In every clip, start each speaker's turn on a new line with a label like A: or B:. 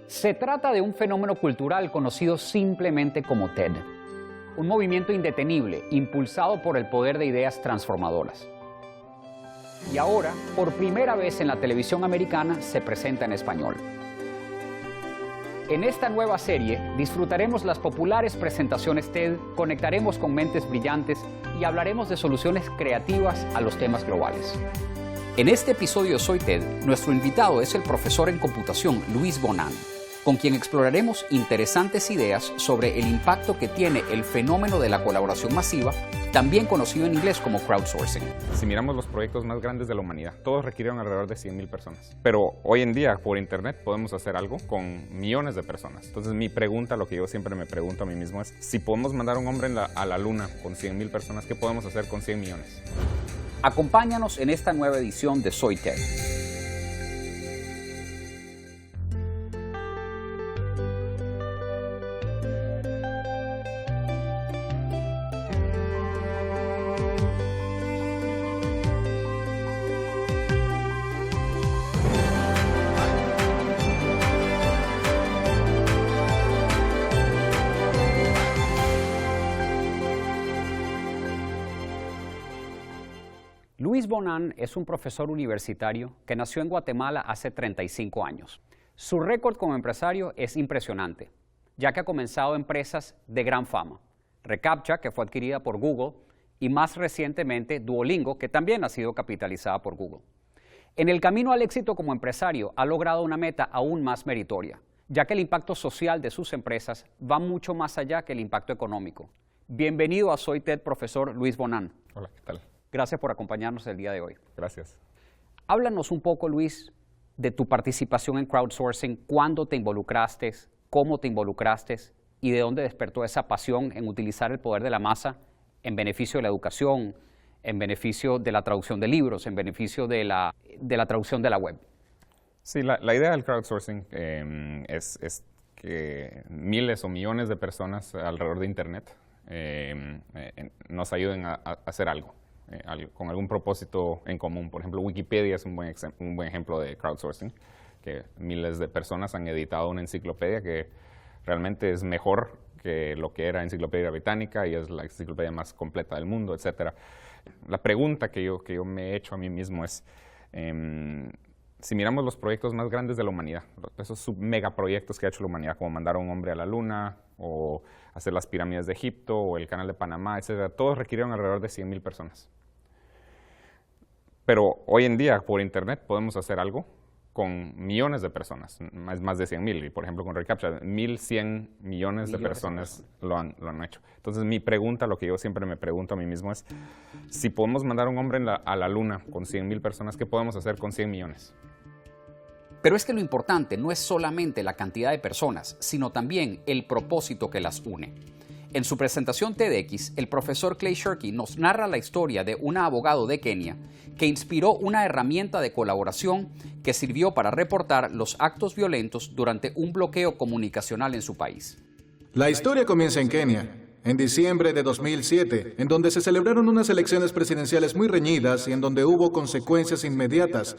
A: Se trata de un fenómeno cultural conocido simplemente como TED, un movimiento indetenible impulsado por el poder de ideas transformadoras. Y ahora, por primera vez en la televisión americana, se presenta en español. En esta nueva serie disfrutaremos las populares presentaciones TED, conectaremos con mentes brillantes y hablaremos de soluciones creativas a los temas globales. En este episodio de Soy TED, nuestro invitado es el profesor en computación Luis Bonan, con quien exploraremos interesantes ideas sobre el impacto que tiene el fenómeno de la colaboración masiva, también conocido en inglés como crowdsourcing.
B: Si miramos los proyectos más grandes de la humanidad, todos requirieron alrededor de 100,000 personas. Pero hoy en día, por internet, podemos hacer algo con millones de personas. Entonces mi pregunta, lo que yo siempre me pregunto a mí mismo es, si podemos mandar un hombre a la luna con 100,000 personas, ¿qué podemos hacer con 100 millones?
A: Acompáñanos en esta nueva edición de Soy TED. Luis Bonan es un profesor universitario que nació en Guatemala hace 35 años. Su récord como empresario es impresionante, ya que ha comenzado empresas de gran fama. Recaptcha, que fue adquirida por Google, y más recientemente Duolingo, que también ha sido capitalizada por Google. En el camino al éxito como empresario ha logrado una meta aún más meritoria, ya que el impacto social de sus empresas va mucho más allá que el impacto económico. Bienvenido a Soy TED, profesor Luis Bonan.
B: Hola, ¿qué tal?
A: Gracias por acompañarnos el día de hoy.
B: Gracias.
A: Háblanos un poco, Luis, de tu participación en crowdsourcing, cuándo te involucraste, cómo te involucraste y de dónde despertó esa pasión en utilizar el poder de la masa en beneficio de la educación, en beneficio de la traducción de libros, en beneficio de la traducción de la web.
B: Sí, la idea del crowdsourcing es que miles o millones de personas alrededor de Internet nos ayuden a hacer algo. Con algún propósito en común. Por ejemplo, Wikipedia es un buen ejemplo de crowdsourcing, que miles de personas han editado una enciclopedia que realmente es mejor que lo que era Enciclopedia Británica y es la enciclopedia más completa del mundo, etc. La pregunta que yo me he hecho a mí mismo es, si miramos los proyectos más grandes de la humanidad, esos megaproyectos que ha hecho la humanidad, como mandar a un hombre a la luna, o hacer las pirámides de Egipto, o el canal de Panamá, etc., todos requirieron alrededor de 100,000 personas. Pero hoy en día, por internet, podemos hacer algo con millones de personas, más de 100,000. Y por ejemplo, con Recaptcha, 1,100 millones de personas lo han hecho. Entonces, mi pregunta, lo que yo siempre me pregunto a mí mismo es, si podemos mandar un hombre a la luna con 100,000 personas, ¿qué podemos hacer con 100 millones?
A: Pero es que lo importante no es solamente la cantidad de personas, sino también el propósito que las une. En su presentación TEDx, el profesor Clay Shirky nos narra la historia de un abogado de Kenia que inspiró una herramienta de colaboración que sirvió para reportar los actos violentos durante un bloqueo comunicacional en su país.
C: La historia comienza en Kenia, en diciembre de 2007, en donde se celebraron unas elecciones presidenciales muy reñidas y en donde hubo consecuencias inmediatas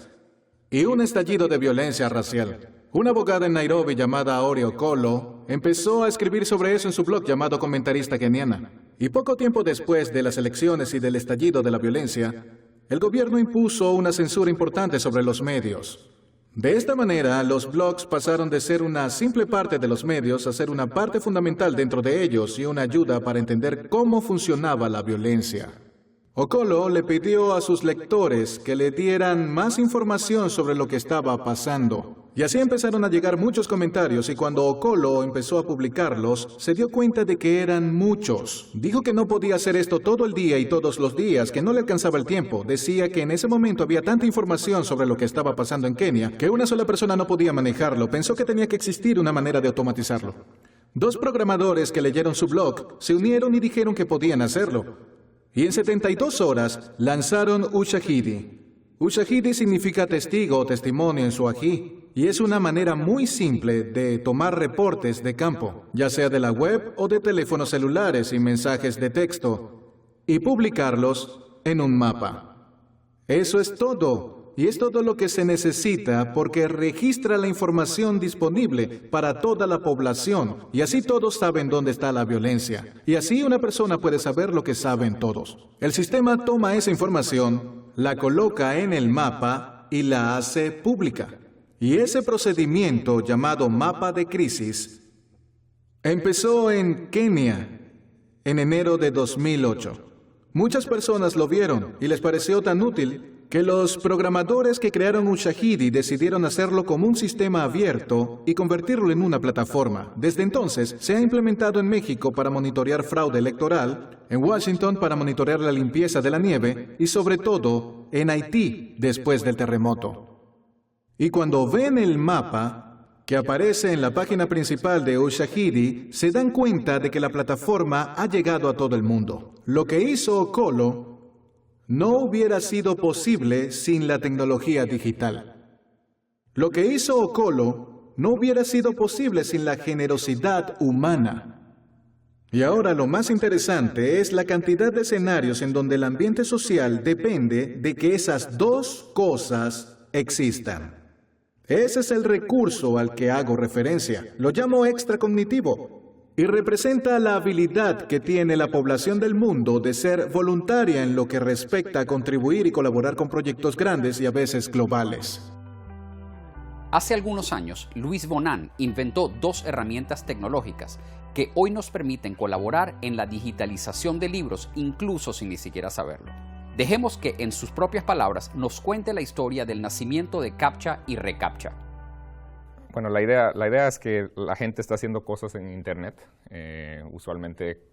C: y un estallido de violencia racial. Una abogada en Nairobi llamada Aori Okolo empezó a escribir sobre eso en su blog llamado Comentarista Keniana. Y poco tiempo después de las elecciones y del estallido de la violencia, el gobierno impuso una censura importante sobre los medios. De esta manera, los blogs pasaron de ser una simple parte de los medios a ser una parte fundamental dentro de ellos y una ayuda para entender cómo funcionaba la violencia. Okolo le pidió a sus lectores que le dieran más información sobre lo que estaba pasando. Y así empezaron a llegar muchos comentarios y cuando Okolo empezó a publicarlos, se dio cuenta de que eran muchos. Dijo que no podía hacer esto todo el día y todos los días, que no le alcanzaba el tiempo. Decía que en ese momento había tanta información sobre lo que estaba pasando en Kenia que una sola persona no podía manejarlo. Pensó que tenía que existir una manera de automatizarlo. Dos programadores que leyeron su blog se unieron y dijeron que podían hacerlo. Y en 72 horas lanzaron Ushahidi. Ushahidi significa testigo o testimonio en suají y es una manera muy simple de tomar reportes de campo, ya sea de la web o de teléfonos celulares y mensajes de texto, y publicarlos en un mapa. Eso es todo. y es todo lo que se necesita porque registra la información disponible para toda la población y así todos saben dónde está la violencia. Y así una persona puede saber lo que saben todos. El sistema toma esa información, la coloca en el mapa y la hace pública. Y ese procedimiento llamado mapa de crisis empezó en Kenia en enero de 2008. Muchas personas lo vieron y les pareció tan útil que los programadores que crearon Ushahidi decidieron hacerlo como un sistema abierto y convertirlo en una plataforma. Desde entonces, se ha implementado en México para monitorear fraude electoral, en Washington para monitorear la limpieza de la nieve y sobre todo en Haití después del terremoto. Y cuando ven el mapa que aparece en la página principal de Ushahidi, se dan cuenta de que la plataforma ha llegado a todo el mundo. Lo que hizo Okolo no hubiera sido posible sin la tecnología digital. Lo que hizo Okolo no hubiera sido posible sin la generosidad humana. Y ahora lo más interesante es la cantidad de escenarios en donde el ambiente social depende de que esas dos cosas existan. Ese es el recurso al que hago referencia. Lo llamo extracognitivo y representa la habilidad que tiene la población del mundo de ser voluntaria en lo que respecta a contribuir y colaborar con proyectos grandes y a veces globales.
A: Hace algunos años, Luis Bonan inventó dos herramientas tecnológicas que hoy nos permiten colaborar en la digitalización de libros, incluso sin ni siquiera saberlo. Dejemos que, en sus propias palabras, nos cuente la historia del nacimiento de CAPTCHA y ReCAPTCHA.
B: Bueno, la idea es que la gente está haciendo cosas en Internet, usualmente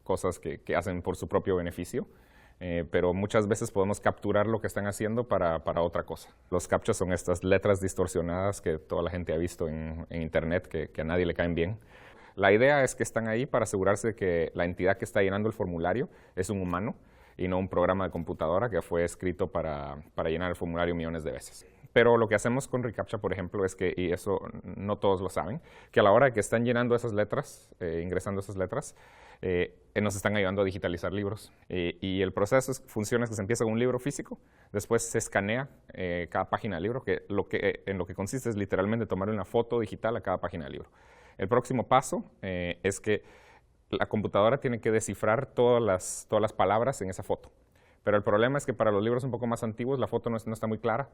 B: cosas que hacen por su propio beneficio, pero muchas veces podemos capturar lo que están haciendo para otra cosa. Los CAPTCHA son estas letras distorsionadas que toda la gente ha visto en Internet, que a nadie le caen bien. La idea es que están ahí para asegurarse de que la entidad que está llenando el formulario es un humano, y no un programa de computadora que fue escrito para llenar el formulario millones de veces. Pero lo que hacemos con ReCAPTCHA, por ejemplo, es que, y eso no todos lo saben, que a la hora de que están llenando esas letras, ingresando esas letras, nos están ayudando a digitalizar libros. Y el proceso funciona es que se empieza con un libro físico, después se escanea cada página del libro, en lo que consiste es literalmente tomarle una foto digital a cada página del libro. El próximo paso es que la computadora tiene que descifrar todas las palabras en esa foto. Pero el problema es que para los libros un poco más antiguos la foto no está muy clara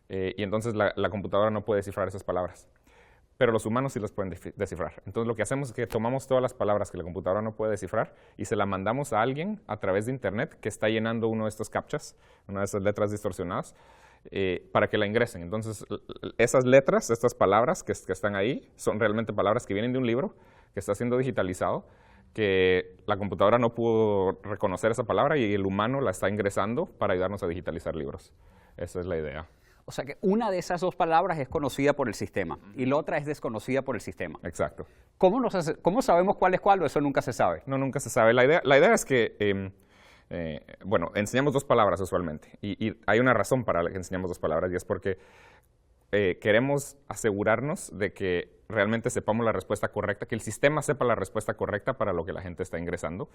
B: y entonces la computadora no puede descifrar esas palabras. Pero los humanos sí las pueden descifrar. Entonces lo que hacemos es que tomamos todas las palabras que la computadora no puede descifrar y se la mandamos a alguien a través de Internet que está llenando uno de estos CAPTCHAs, una de esas letras distorsionadas, para que la ingresen. Entonces esas letras, estas palabras que están ahí, son realmente palabras que vienen de un libro que está siendo digitalizado, que la computadora no pudo reconocer esa palabra y el humano la está ingresando para ayudarnos a digitalizar libros. Esa es la idea.
A: O sea que una de esas dos palabras es conocida por el sistema y la otra es desconocida por el sistema.
B: Exacto.
A: ¿Cómo sabemos cuál es cuál o eso nunca se sabe?
B: No, nunca se sabe. La idea es que, bueno, enseñamos dos palabras usualmente y hay una razón para la que enseñamos dos palabras y es porque queremos asegurarnos de que realmente sepamos la respuesta correcta, que el sistema sepa la respuesta correcta para lo que la gente está ingresando,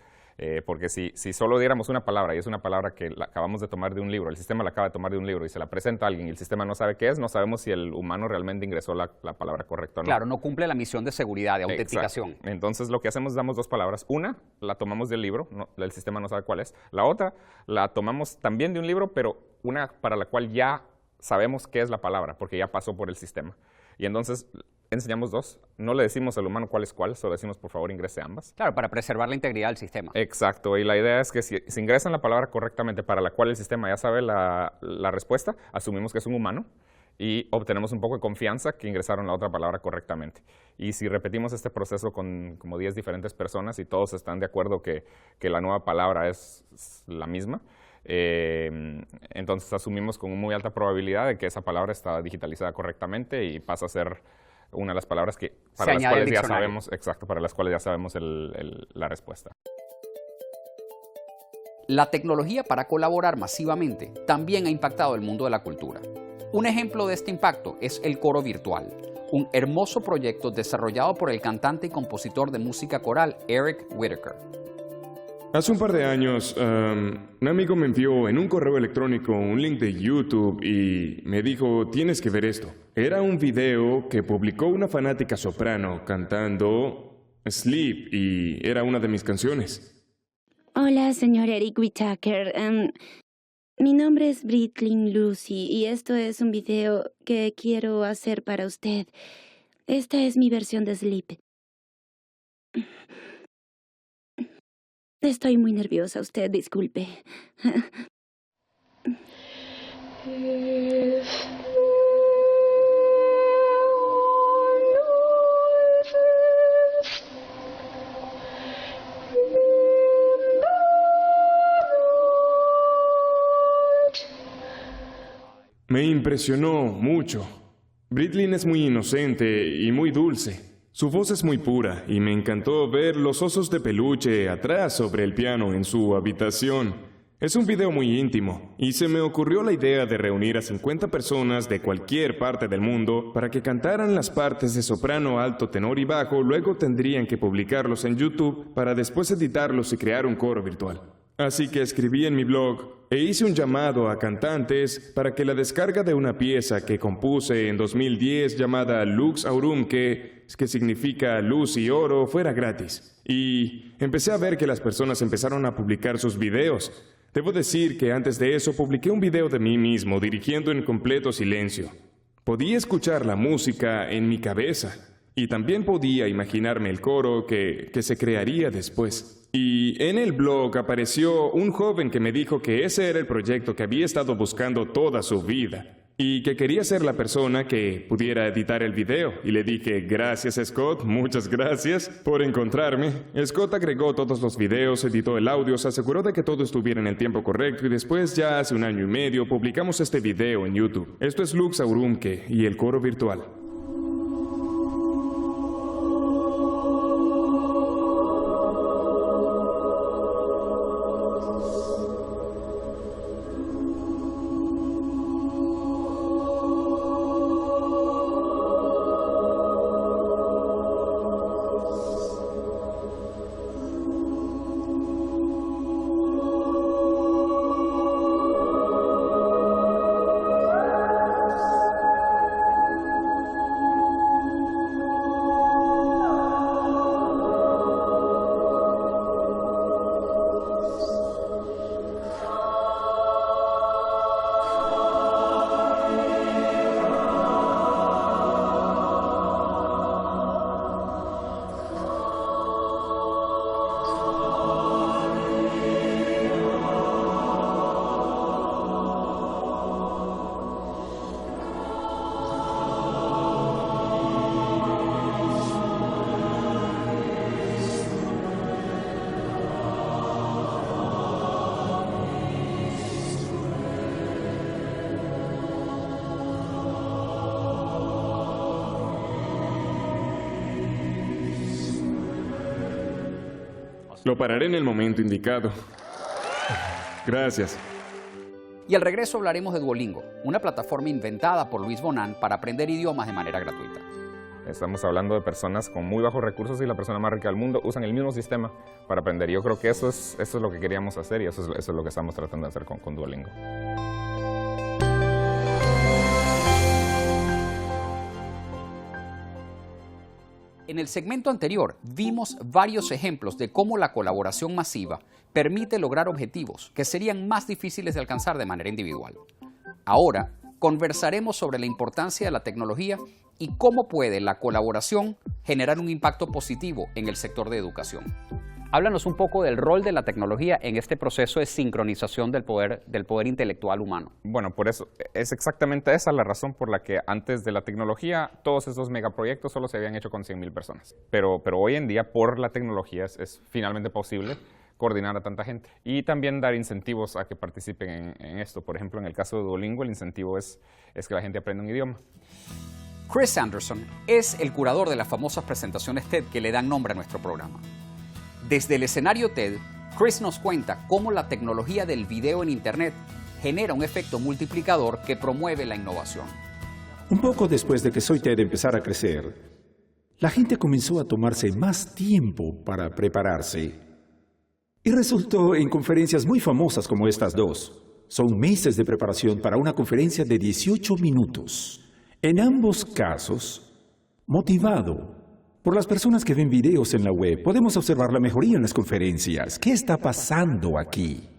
B: porque si solo diéramos una palabra y es una palabra que la acabamos de tomar de un libro, el sistema la acaba de tomar de un libro y se la presenta a alguien y el sistema no sabe qué es, no sabemos si el humano realmente ingresó la palabra correcta o no.
A: Claro, no cumple la misión de seguridad, de autenticación.
B: Exacto. Entonces lo que hacemos es damos dos palabras. Una, la tomamos del libro, el sistema no sabe cuál es. La otra, la tomamos también de un libro, pero una para la cual ya sabemos qué es la palabra, porque ya pasó por el sistema. Y entonces enseñamos dos, no le decimos al humano cuál es cuál, solo decimos por favor ingrese ambas.
A: Claro, para preservar la integridad del sistema.
B: Exacto, y la idea es que si ingresan la palabra correctamente para la cual el sistema ya sabe la respuesta, asumimos que es un humano y obtenemos un poco de confianza que ingresaron la otra palabra correctamente. Y si repetimos este proceso con como 10 diferentes personas y todos están de acuerdo que la nueva palabra es la misma, entonces asumimos con muy alta probabilidad de que esa palabra está digitalizada correctamente y pasa a ser una de las palabras que para las cuales ya sabemos, exacto, para las cuales ya sabemos la respuesta.
A: La tecnología para colaborar masivamente también ha impactado el mundo de la cultura. Un ejemplo de este impacto es el Coro Virtual, un hermoso proyecto desarrollado por el cantante y compositor de música coral Eric Whitacre.
D: Hace un par de años, un amigo me envió en un correo electrónico un link de YouTube y me dijo, tienes que ver esto. Era un video que publicó una fanática soprano cantando Sleep y era una de mis canciones.
E: Hola, señor Eric Whitaker. Mi nombre es Britlin Lucy y esto es un video que quiero hacer para usted. Esta es mi versión de Sleep. Estoy muy nerviosa, usted disculpe.
D: Me impresionó mucho. Britlin es muy inocente y muy dulce. Su voz es muy pura y me encantó ver los osos de peluche atrás sobre el piano en su habitación. Es un video muy íntimo y se me ocurrió la idea de reunir a 50 personas de cualquier parte del mundo para que cantaran las partes de soprano, alto, tenor y bajo. Luego tendrían que publicarlos en YouTube para después editarlos y crear un coro virtual. Así que escribí en mi blog e hice un llamado a cantantes para que la descarga de una pieza que compuse en 2010 llamada Lux Aurum, que significa luz y oro, fuera gratis. Y empecé a ver que las personas empezaron a publicar sus videos. Debo decir que antes de eso publiqué un video de mí mismo dirigiendo en completo silencio. Podía escuchar la música en mi cabeza y también podía imaginarme el coro que se crearía después. Y en el blog apareció un joven que me dijo que ese era el proyecto que había estado buscando toda su vida y que quería ser la persona que pudiera editar el video. Y le dije, gracias Scott, muchas gracias por encontrarme. Scott agregó todos los videos, editó el audio, se aseguró de que todo estuviera en el tiempo correcto y después, ya hace 1 año y medio, publicamos este video en YouTube. Esto es Lux Aurumque y el coro virtual. Lo pararé en el momento indicado. Gracias.
A: Y al regreso hablaremos de Duolingo, una plataforma inventada por Luis Bonan para aprender idiomas de manera gratuita.
B: Estamos hablando de personas con muy bajos recursos y la persona más rica del mundo usan el mismo sistema para aprender. Yo creo que eso es lo que queríamos hacer y eso es lo que estamos tratando de hacer con Duolingo.
A: En el segmento anterior vimos varios ejemplos de cómo la colaboración masiva permite lograr objetivos que serían más difíciles de alcanzar de manera individual. Ahora conversaremos sobre la importancia de la tecnología y cómo puede la colaboración generar un impacto positivo en el sector de educación. Háblanos un poco del rol de la tecnología en este proceso de sincronización del poder intelectual humano.
B: Bueno, por eso es exactamente esa la razón por la que antes de la tecnología todos esos megaproyectos solo se habían hecho con 100,000 personas. Pero hoy en día, por la tecnología, es finalmente posible coordinar a tanta gente y también dar incentivos a que participen en esto. Por ejemplo, en el caso de Duolingo, el incentivo es que la gente aprenda un idioma.
A: Chris Anderson es el curador de las famosas presentaciones TED que le dan nombre a nuestro programa. Desde el escenario TED, Chris nos cuenta cómo la tecnología del video en Internet genera un efecto multiplicador que promueve la innovación.
F: Un poco después de que Soy TED empezara a crecer, la gente comenzó a tomarse más tiempo para prepararse. Y resultó en conferencias muy famosas como estas dos. Son meses de preparación para una conferencia de 18 minutos. En ambos casos, motivado por las personas que ven videos en la web, podemos observar la mejoría en las conferencias. ¿Qué está pasando aquí?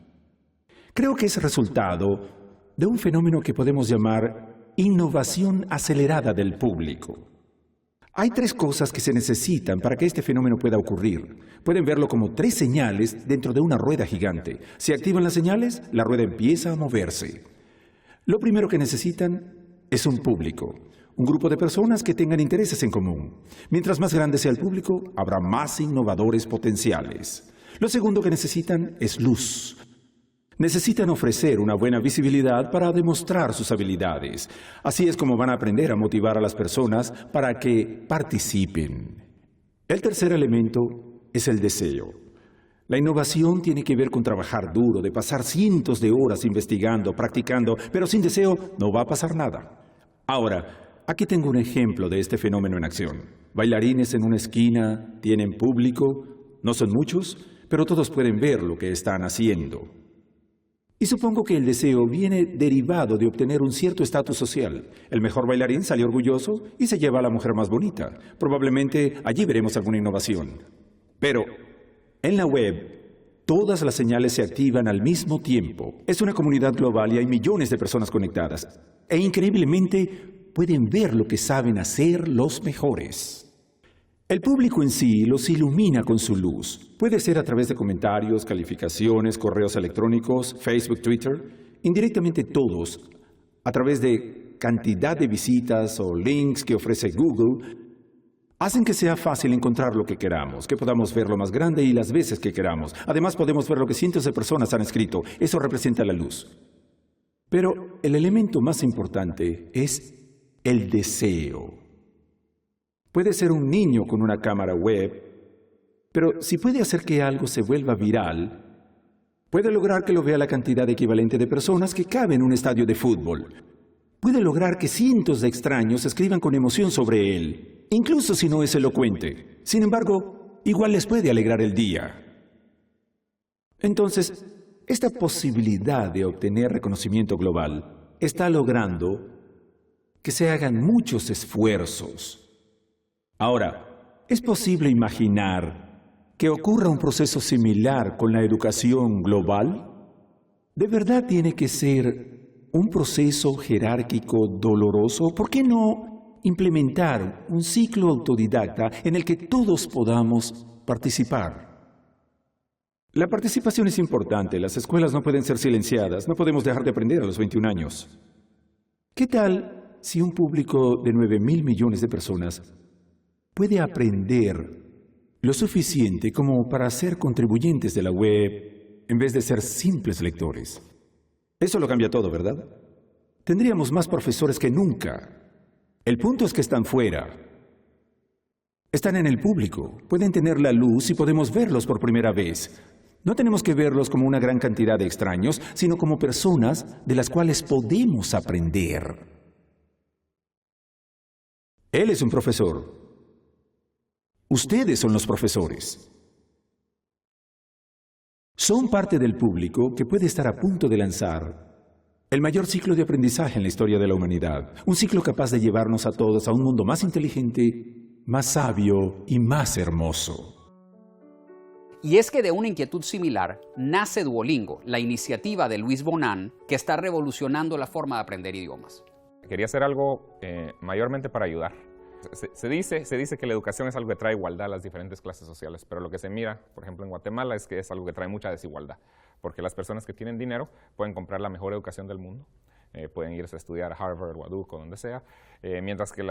F: Creo que es resultado de un fenómeno que podemos llamar innovación acelerada del público. Hay tres cosas que se necesitan para que este fenómeno pueda ocurrir. Pueden verlo como tres señales dentro de una rueda gigante. Si activan las señales, la rueda empieza a moverse. Lo primero que necesitan es un público, un grupo de personas que tengan intereses en común. Mientras más grande sea el público, habrá más innovadores potenciales. Lo segundo que necesitan es luz. Necesitan ofrecer una buena visibilidad para demostrar sus habilidades. Así es como van a aprender a motivar a las personas para que participen. El tercer elemento es el deseo. La innovación tiene que ver con trabajar duro, de pasar cientos de horas investigando, practicando, pero sin deseo no va a pasar nada. Ahora, aquí tengo un ejemplo de este fenómeno en acción. Bailarines en una esquina, tienen público, no son muchos, pero todos pueden ver lo que están haciendo. Y supongo que el deseo viene derivado de obtener un cierto estatus social. El mejor bailarín sale orgulloso y se lleva a la mujer más bonita. Probablemente allí veremos alguna innovación. Pero en la web, todas las señales se activan al mismo tiempo. Es una comunidad global y hay millones de personas conectadas. E increíblemente pueden ver lo que saben hacer los mejores. El público en sí los ilumina con su luz. Puede ser a través de comentarios, calificaciones, correos electrónicos, Facebook, Twitter. Indirectamente todos, a través de cantidad de visitas o links que ofrece Google, hacen que sea fácil encontrar lo que queramos, que podamos verlo más grande y las veces que queramos. Además podemos ver lo que cientos de personas han escrito. Eso representa la luz. Pero el elemento más importante es el deseo. Puede ser un niño con una cámara web, pero si puede hacer que algo se vuelva viral, puede lograr que lo vea la cantidad equivalente de personas que cabe en un estadio de fútbol. Puede lograr que cientos de extraños escriban con emoción sobre él, incluso si no es elocuente. Sin embargo, igual les puede alegrar el día. Entonces, esta posibilidad de obtener reconocimiento global está logrando que se hagan muchos esfuerzos. Ahora, ¿es posible imaginar que ocurra un proceso similar con la educación global? ¿De verdad tiene que ser un proceso jerárquico doloroso? ¿Por qué no implementar un ciclo autodidacta en el que todos podamos participar? La participación es importante. Las escuelas no pueden ser silenciadas. No podemos dejar de aprender a los 21 años. ¿Qué tal si un público de 9.000 millones de personas puede aprender lo suficiente como para ser contribuyentes de la web en vez de ser simples lectores? Eso lo cambia todo, ¿verdad? Tendríamos más profesores que nunca. El punto es que están fuera. Están en el público. Pueden tener la luz y podemos verlos por primera vez. No tenemos que verlos como una gran cantidad de extraños, sino como personas de las cuales podemos aprender. Él es un profesor. Ustedes son los profesores. Son parte del público que puede estar a punto de lanzar el mayor ciclo de aprendizaje en la historia de la humanidad. Un ciclo capaz de llevarnos a todos a un mundo más inteligente, más sabio y más hermoso.
A: Y es que de una inquietud similar nace Duolingo, la iniciativa de Luis Bonan que está revolucionando la forma de aprender idiomas.
B: Quería hacer algo mayormente para ayudar. Se dice que la educación es algo que trae igualdad a las diferentes clases sociales, pero lo que se mira, por ejemplo, en Guatemala es que es algo que trae mucha desigualdad, porque las personas que tienen dinero pueden comprar la mejor educación del mundo, pueden irse a estudiar a Harvard o a Duke o donde sea, mientras que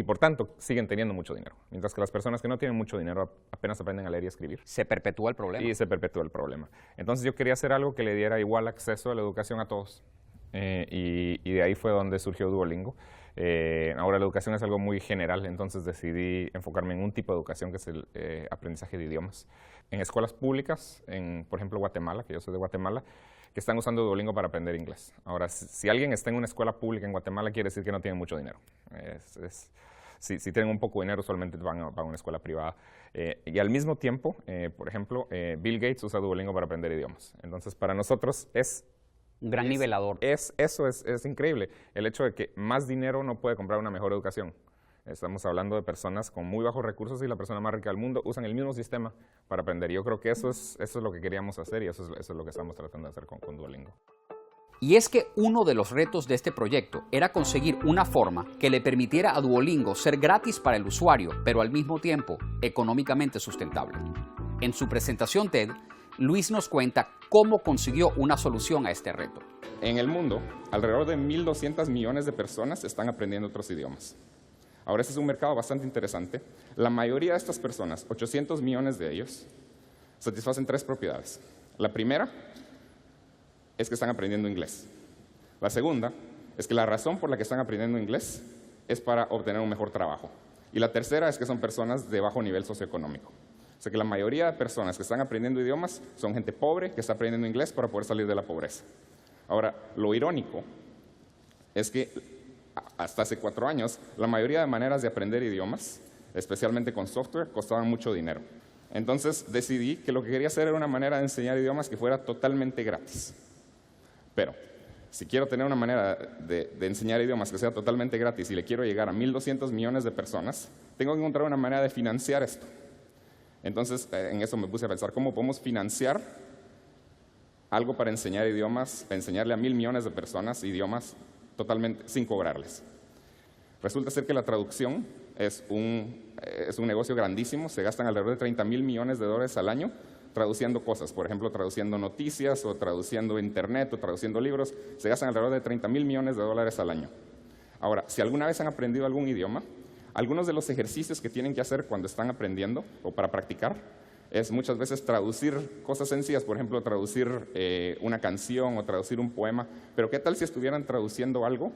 B: por tanto siguen teniendo mucho dinero, mientras que las personas que no tienen mucho dinero apenas aprenden a leer y escribir.
A: Se perpetúa el problema.
B: Y se perpetúa el problema. Entonces yo quería hacer algo que le diera igual acceso a la educación a todos, y de ahí fue donde surgió Duolingo. Ahora la educación es algo muy general, entonces decidí enfocarme en un tipo de educación que es el aprendizaje de idiomas. En escuelas públicas, por ejemplo Guatemala, que yo soy de Guatemala, que están usando Duolingo para aprender inglés. Ahora, si alguien está en una escuela pública en Guatemala, quiere decir que no tiene mucho dinero. si tienen un poco de dinero, usualmente van a una escuela privada. Y al mismo tiempo, por ejemplo, Bill Gates usa Duolingo para aprender idiomas. Entonces, para nosotros es
A: Un gran nivelador.
B: Eso es increíble. El hecho de que más dinero no puede comprar una mejor educación. Estamos hablando de personas con muy bajos recursos y la persona más rica del mundo usan el mismo sistema para aprender. Yo creo que eso es lo que queríamos hacer y eso es lo que estamos tratando de hacer con Duolingo.
A: Y es que uno de los retos de este proyecto era conseguir una forma que le permitiera a Duolingo ser gratis para el usuario, pero al mismo tiempo económicamente sustentable. En su presentación TED, Luis nos cuenta cómo consiguió una solución a este reto.
B: En el mundo, alrededor de 1.200 millones de personas están aprendiendo otros idiomas. Ahora, este es un mercado bastante interesante. La mayoría de estas personas, 800 millones de ellos, satisfacen 3 propiedades. La primera es que están aprendiendo inglés. La segunda es que la razón por la que están aprendiendo inglés es para obtener un mejor trabajo. Y la tercera es que son personas de bajo nivel socioeconómico. O sea que la mayoría de personas que están aprendiendo idiomas son gente pobre que está aprendiendo inglés para poder salir de la pobreza. Ahora, lo irónico es que hasta hace 4 años, la mayoría de maneras de aprender idiomas, especialmente con software, costaban mucho dinero. Entonces decidí que lo que quería hacer era una manera de enseñar idiomas que fuera totalmente gratis. Pero si quiero tener una manera de enseñar idiomas que sea totalmente gratis y le quiero llegar a 1.200 millones de personas, tengo que encontrar una manera de financiar esto. Entonces, en eso me puse a pensar, ¿cómo podemos financiar algo para enseñar idiomas, enseñarle a 1.000 millones de personas idiomas totalmente sin cobrarles? Resulta ser que la traducción es un negocio grandísimo, se gastan alrededor de $30.000 millones al año traduciendo cosas, por ejemplo, traduciendo noticias o traduciendo internet o traduciendo libros, se gastan alrededor de $30.000 millones al año. Ahora, si alguna vez han aprendido algún idioma, algunos de los ejercicios que tienen que hacer cuando están aprendiendo o para practicar es muchas veces traducir cosas sencillas, por ejemplo, traducir una canción o traducir un poema, pero ¿qué tal si estuvieran traduciendo algo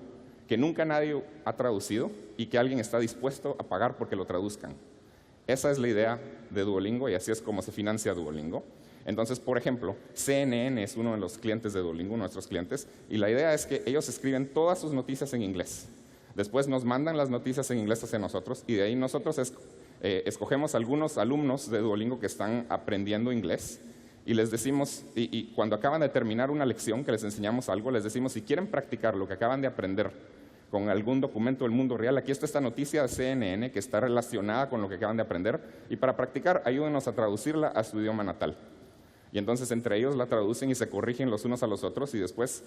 B: que nunca nadie ha traducido y que alguien está dispuesto a pagar porque lo traduzcan? Esa es la idea de Duolingo y así es como se financia Duolingo. Entonces, por ejemplo, CNN es uno de los clientes de Duolingo, nuestros clientes, y la idea es que ellos escriben todas sus noticias en inglés. Después nos mandan las noticias en inglés hacia nosotros y de ahí nosotros escogemos algunos alumnos de Duolingo que están aprendiendo inglés y les decimos, y cuando acaban de terminar una lección que les enseñamos algo, les decimos, si quieren practicar lo que acaban de aprender con algún documento del mundo real, aquí está esta noticia de CNN que está relacionada con lo que acaban de aprender y para practicar ayúdenos a traducirla a su idioma natal. Y entonces entre ellos la traducen y se corrigen los unos a los otros y después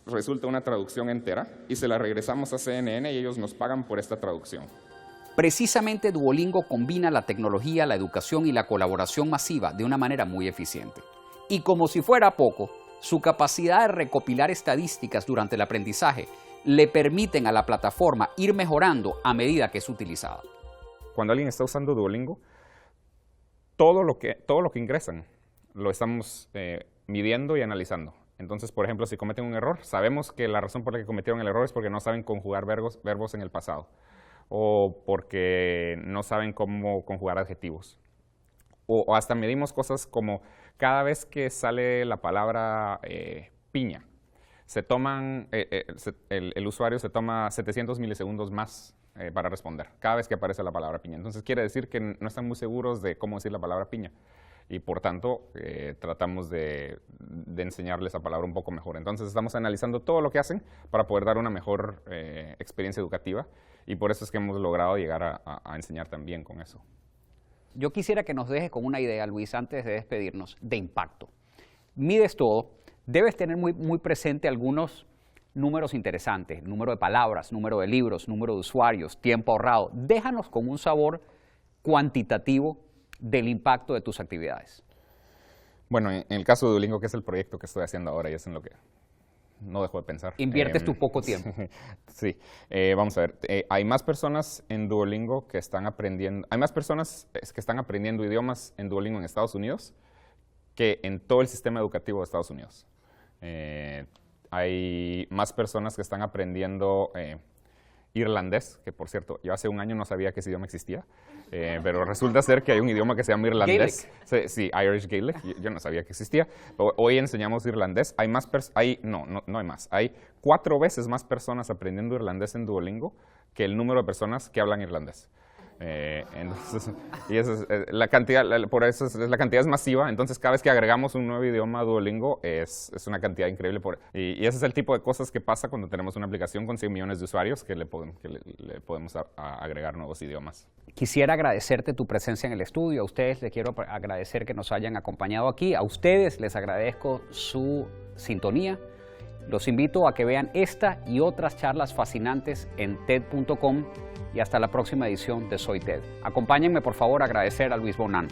B: resulta una traducción entera y se la regresamos a CNN y ellos nos pagan por esta traducción.
A: Precisamente Duolingo combina la tecnología, la educación y la colaboración masiva de una manera muy eficiente. Y como si fuera poco, su capacidad de recopilar estadísticas durante el aprendizaje le permiten a la plataforma ir mejorando a medida que es utilizada.
B: Cuando alguien está usando Duolingo, todo lo que ingresan lo estamos midiendo y analizando. Entonces, por ejemplo, si cometen un error, sabemos que la razón por la que cometieron el error es porque no saben conjugar verbos en el pasado o porque no saben cómo conjugar adjetivos. O hasta medimos cosas como cada vez que sale la palabra piña, el usuario se toma 700 milisegundos más para responder, cada vez que aparece la palabra piña. Entonces quiere decir que no están muy seguros de cómo decir la palabra piña y por tanto tratamos de enseñarles la palabra un poco mejor. Entonces estamos analizando todo lo que hacen para poder dar una mejor experiencia educativa y por eso es que hemos logrado llegar a enseñar también con eso.
A: Yo quisiera que nos dejes con una idea, Luis, antes de despedirnos, de impacto. Mides todo, debes tener muy presente algunos números interesantes, número de palabras, número de libros, número de usuarios, tiempo ahorrado. Déjanos con un sabor cuantitativo del impacto de tus actividades.
B: Bueno, en el caso de Duolingo, que es el proyecto que estoy haciendo ahora y es en lo que no dejo de pensar.
A: Inviertes tu poco tiempo.
B: Sí, vamos a ver. Hay más personas en Duolingo que están aprendiendo, hay más personas que están aprendiendo idiomas en Duolingo en Estados Unidos que en todo el sistema educativo de Estados Unidos. Hay más personas que están aprendiendo irlandés, que por cierto, yo hace un año no sabía que ese idioma existía, pero resulta ser que hay un idioma que se llama irlandés. Sí, Irish Gaelic, yo no sabía que existía. Hoy enseñamos irlandés. No hay más. Hay 4 veces más personas aprendiendo irlandés en Duolingo que el número de personas que hablan irlandés. Entonces, y esa es, la cantidad, por eso la cantidad es masiva. Entonces, cada vez que agregamos un nuevo idioma a Duolingo es una cantidad increíble. Y ese es el tipo de cosas que pasa cuando tenemos una aplicación con 100 millones de usuarios que le podemos agregar nuevos idiomas.
A: Quisiera agradecerte tu presencia en el estudio. A ustedes les quiero agradecer que nos hayan acompañado aquí. A ustedes les agradezco su sintonía. Los invito a que vean esta y otras charlas fascinantes en TED.com y hasta la próxima edición de Soy TED. Acompáñenme por favor a agradecer a Luis Bonan.